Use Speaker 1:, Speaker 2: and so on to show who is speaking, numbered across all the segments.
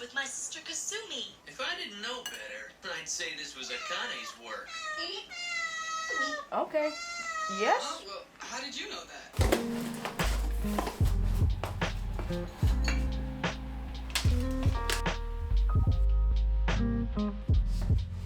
Speaker 1: with my sister Kasumi.
Speaker 2: If I didn't know better, I'd say this was Akane's work.
Speaker 3: Okay. Yes.
Speaker 4: Oh, well, how did you know that?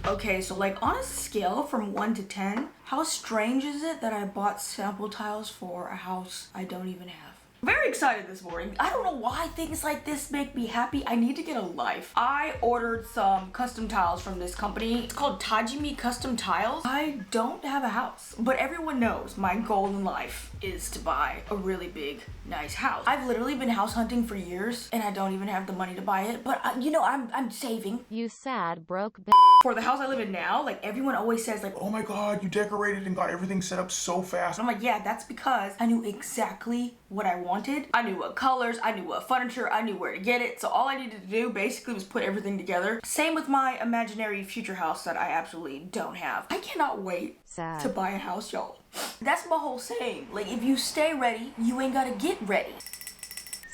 Speaker 3: Okay, so like on a scale from 1 to 10, how strange is it that I bought sample tiles for a house I don't even have? Very excited this morning. I don't know why things like this make me happy. I need to get a life. I ordered some custom tiles from this company. It's called Tajimi Custom Tiles. I don't have a house, but everyone knows my goal in life is to buy a really big, nice house. I've literally been house hunting for years and I don't even have the money to buy it, but you know, I'm saving.
Speaker 5: You sad, broke bitch.
Speaker 3: For the house I live in now, like everyone always says like,
Speaker 6: oh my god, you decorated and got everything set up so fast.
Speaker 3: I'm like, yeah, that's because I knew exactly what I wanted. I knew what colors, I knew what furniture, I knew where to get it. So all I needed to do basically was put everything together. Same with my imaginary future house that I absolutely don't have. I cannot wait to buy a house, y'all. That's my whole saying. Like, if you stay ready, you ain't gotta get ready.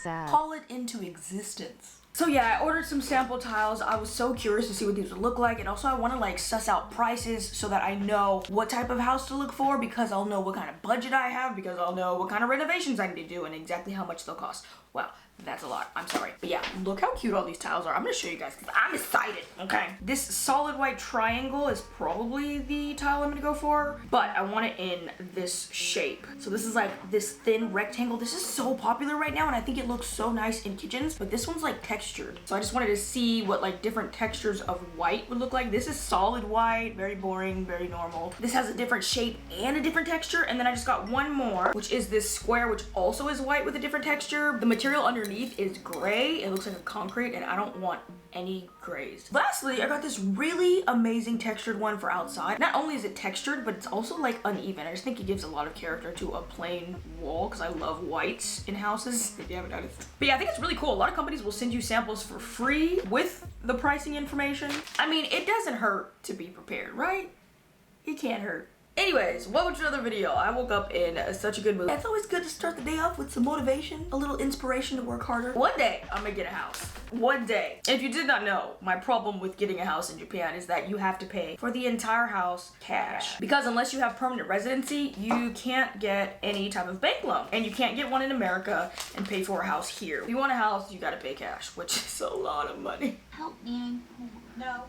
Speaker 5: Sad.
Speaker 3: Call it into existence. So yeah, I ordered some sample tiles. I was so curious to see what these would look like, and also I want to like suss out prices so that I know what type of house to look for, because I'll know what kind of budget I have, because I'll know what kind of renovations I need to do and exactly how much they'll cost. Wow, that's a lot. I'm sorry. But yeah, look how cute all these tiles are. I'm gonna show you guys because I'm excited, okay? This solid white triangle is probably the tile I'm gonna go for, but I want it in this shape. So this is like this thin rectangle. This is so popular right now and I think it looks so nice in kitchens, but this one's like textured. So I just wanted to see what like different textures of white would look like. This is solid white, very boring, very normal. This has a different shape and a different texture, and then I just got one more, which is this square, which also is white with a different texture. The material underneath is gray. It looks like a concrete and I don't want any grays. Lastly, I got this really amazing textured one for outside. Not only is it textured, but it's also like uneven. I just think it gives a lot of character to a plain wall because I love whites in houses, if you haven't noticed. But yeah, I think it's really cool. A lot of companies will send you samples for free with the pricing information. I mean, it doesn't hurt to be prepared, right? It can't hurt. Anyways, welcome to another video. I woke up in such a good mood. It's always good to start the day off with some motivation, a little inspiration to work harder. One day, I'm gonna get a house. One day. If you did not know, my problem with getting a house in Japan is that you have to pay for the entire house cash. Because unless you have permanent residency, you can't get any type of bank loan. And you can't get one in America and pay for a house here. If you want a house, you gotta pay cash, which is a lot of money.
Speaker 1: Help me. No.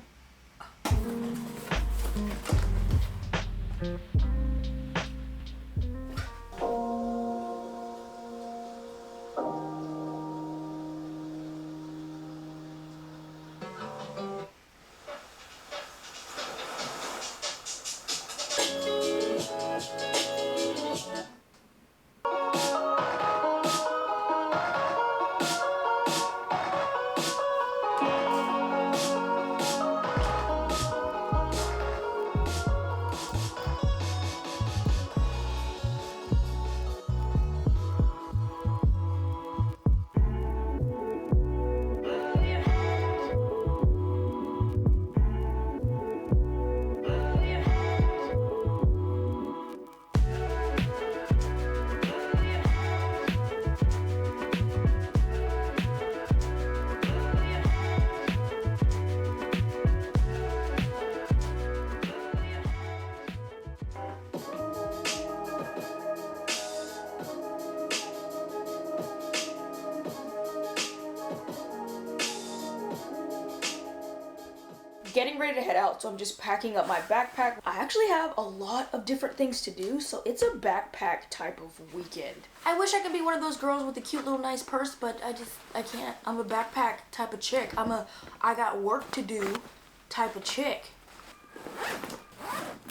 Speaker 3: Getting ready to head out, so I'm just packing up my backpack. I actually have a lot of different things to do, so it's a backpack type of weekend. I wish I could be one of those girls with a cute little nice purse, but I can't. I'm a backpack type of chick. I got work to do type of chick.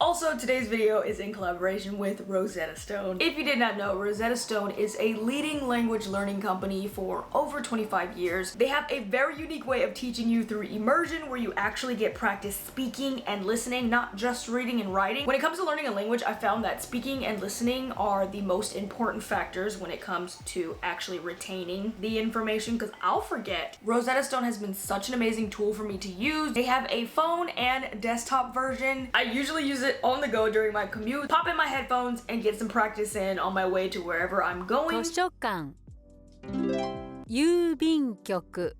Speaker 3: Also, today's video is in collaboration with Rosetta Stone. If you did not know, Rosetta Stone is a leading language learning company for over 25 years. They have a very unique way of teaching you through immersion, where you actually get practice speaking and listening, not just reading and writing. When it comes to learning a language, I found that speaking and listening are the most important factors when it comes to actually retaining the information, because I'll forget. Rosetta Stone has been such an amazing tool for me to use. They have a phone and desktop version. I usually use it on the go during my commute, pop in my headphones and get some practice in on my way to wherever I'm going.
Speaker 5: 図書館郵便局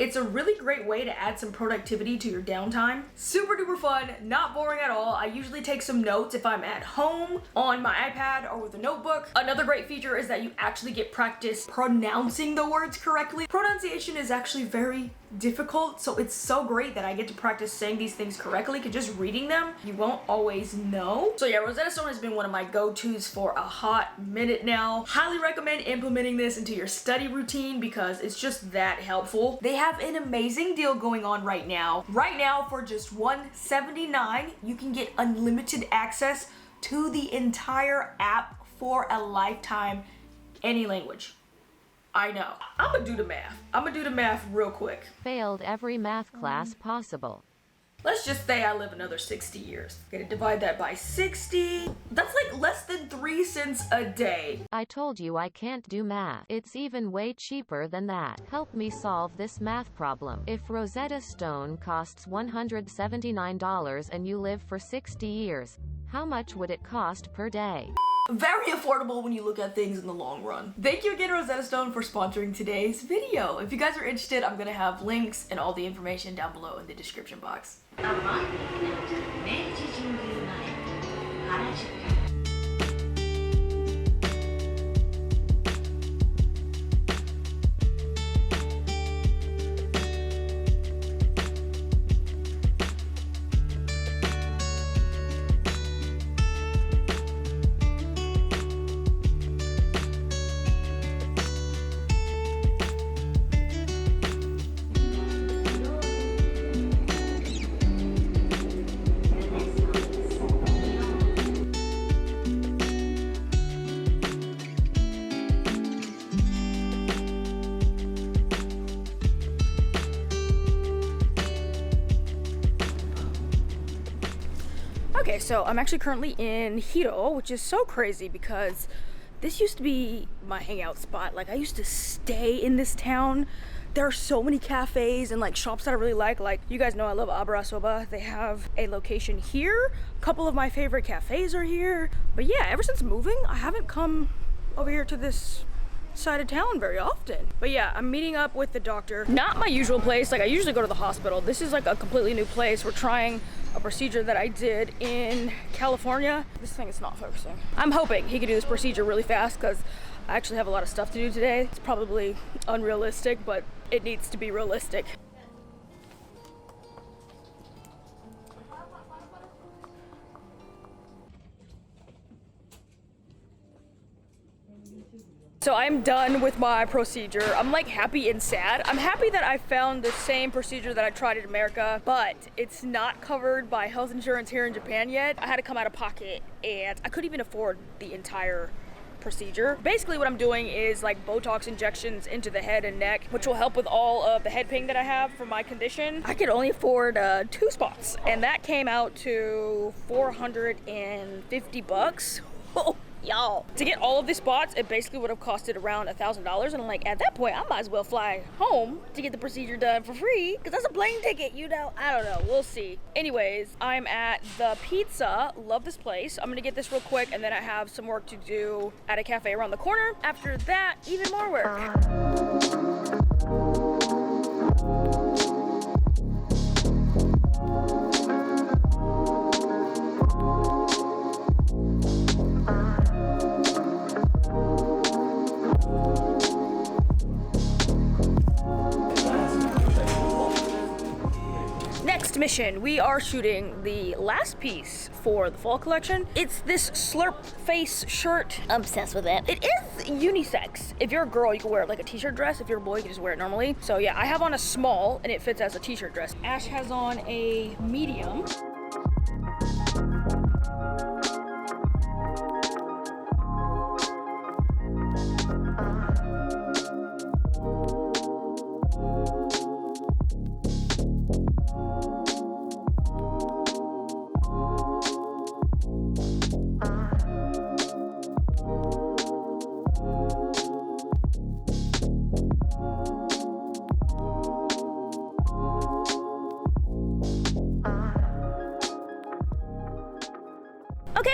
Speaker 3: It's a really great way to add some productivity to your downtime. Super duper fun, not boring at all. I usually take some notes if I'm at home on my iPad or with a notebook. Another great feature is that you actually get practice pronouncing the words correctly. Pronunciation is actually very difficult, so it's so great that I get to practice saying these things correctly, because just reading them, you won't always know. So yeah, Rosetta Stone has been one of my go-tos for a hot minute now. Highly recommend implementing this into your study routine because it's just that helpful. They have an amazing deal going on right now. Right now, for just $179, you can get unlimited access to the entire app for a lifetime, any language. I know. I'm gonna do the math real quick.
Speaker 5: Failed every math class possible.
Speaker 3: Let's just say I live another 60 years. Gonna divide that by 60. That's like less than 3 cents a day.
Speaker 5: I told you I can't do math. It's even way cheaper than that. Help me solve this math problem. If Rosetta Stone costs $179 and you live for 60 years, how much would it cost per day?
Speaker 3: Very affordable when you look at things in the long run. Thank you again, Rosetta Stone, for sponsoring today's video. If you guys are interested, I'm gonna have links and all the information down below in the description box. Okay, so I'm actually currently in Hiro, which is so crazy because this used to be my hangout spot. Like, I used to stay in this town. There are so many cafes and like shops that I really like. Like, you guys know I love Abara Soba. They have a location here. A couple of my favorite cafes are here. But yeah, ever since moving, I haven't come over here to this side of town very often. But yeah, I'm meeting up with the doctor. Not my usual place. Like, I usually go to the hospital. This is like a completely new place. We're trying a procedure that I did in California. This thing is not focusing. I'm hoping he could do this procedure really fast because I actually have a lot of stuff to do today. It's probably unrealistic, but it needs to be realistic. So I'm done with my procedure. I'm like happy and sad. I'm happy that I found the same procedure that I tried in America, but it's not covered by health insurance here in Japan yet. I had to come out of pocket and I couldn't even afford the entire procedure. Basically what I'm doing is like Botox injections into the head and neck, which will help with all of the head pain that I have from my condition. I could only afford 2 spots, and that came out to $450. Oh, y'all. To get all of these spots, it basically would have costed around $1,000, and I'm like, at that point, I might as well fly home to get the procedure done for free, because that's a plane ticket, you know? I don't know, we'll see. Anyways, I'm at the pizza. Love this place. I'm gonna get this real quick, and then I have some work to do at a cafe around the corner. After that, even more work. Mission. We are shooting the last piece for the fall collection. It's this slurp face shirt. I'm obsessed with it. It is unisex. If you're a girl, you can wear it like a t-shirt dress. If you're a boy, you can just wear it normally. So yeah, I have on a small and it fits as a t-shirt dress. Ash has on a medium.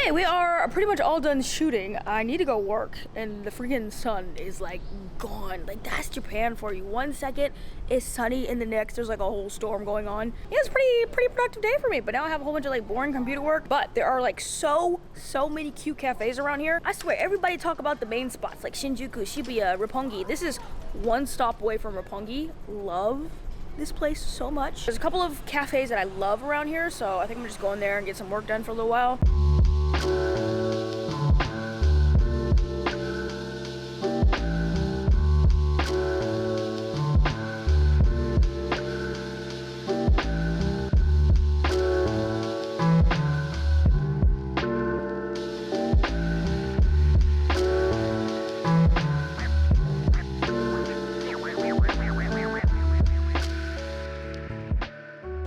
Speaker 3: Okay, we are pretty much all done shooting. I need to go work, and the freaking sun is like gone. Like, that's Japan for you. 1 second it's sunny and the next there's like a whole storm going on. Yeah, it's pretty productive day for me, but now I have a whole bunch of like boring computer work. But there are like so many cute cafes around here. I swear, everybody talk about the main spots like Shinjuku, Shibuya, Roppongi. This is one stop away from Roppongi. Love this place so much. There's a couple of cafes that I love around here, so I think I'm just going there and get some work done for a little while.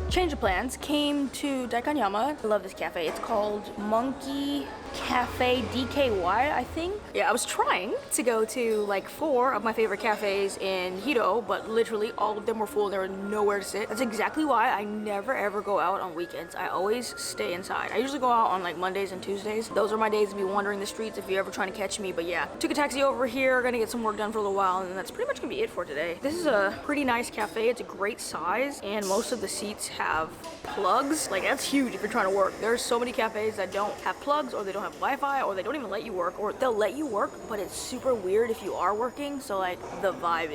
Speaker 3: Change of plans, came to Daikanyama. I love this cafe. It's called Monkey Cafe DKY, I think. Yeah, I was trying to go to like 4 of my favorite cafes in Hito, but literally all of them were full and there was nowhere to sit. That's exactly why I never ever go out on weekends. I always stay inside. I usually go out on like Mondays and Tuesdays. Those are my days to be wandering the streets if you're ever trying to catch me. But yeah, took a taxi over here, gonna get some work done for a little while, and that's pretty much gonna be it for today. This is a pretty nice cafe. It's a great size, and most of the seats have plugs. Like, that's huge if you're trying to work. There's so many cafes that don't have plugs, or they don't have Wi-Fi, or they don't even let you work, or they'll let you work, but it's super weird if you are working, so like the vibe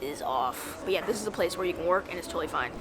Speaker 3: is off. But yeah, this is a place where you can work and it's totally fine.